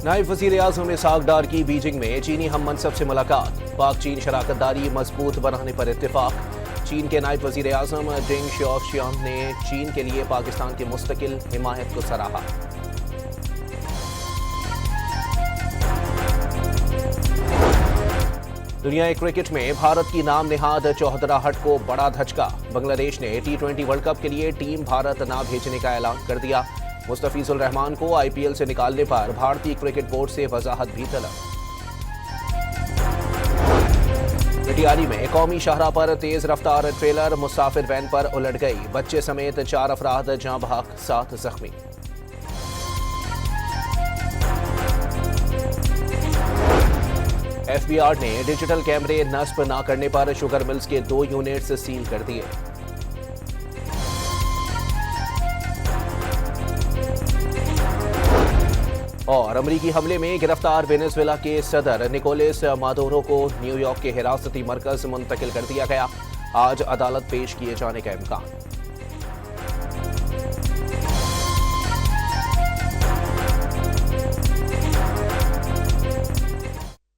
नायब वजीर आजम इसहाक डार की बीजिंग में चीनी हम मनसब से मुलाकात। पाक चीन शराकतदारी मजबूत बनाने पर इत्तेफाक। चीन के नायब वजीर आजम डेंग शियाओशियांग ने चीन के लिए पाकिस्तान की मुस्तकिल हिमायत को सराहा। दुनिया क्रिकेट में भारत की नाम निहाद चौहदराहट को बड़ा धचका। बांग्लादेश ने T20 वर्ल्ड कप के लिए टीम भारत न भेजने का ऐलान कर दिया। मुस्तफिजुर रहमान को IPL से निकालने पर भारतीय क्रिकेट बोर्ड से वजाहत भी तलब। कटियारी में कौमी शाहराह पर तेज रफ्तार ट्रेलर मुसाफिर वैन पर उलट गई। बच्चे समेत 4 अफराद जाँ बहक, 7 जख्मी। FBI ने डिजिटल कैमरे नस्ब न करने पर शुगर मिल्स के 2 यूनिट्स सील कर दिए। और अमरीकी हमले में गिरफ्तार वेनेजुएला के सदर निकोलस मादुरो को न्यूयॉर्क के हिरासती मरकज मुंतकिल कर दिया गया। आज अदालत पेश किए जाने का इम्कान।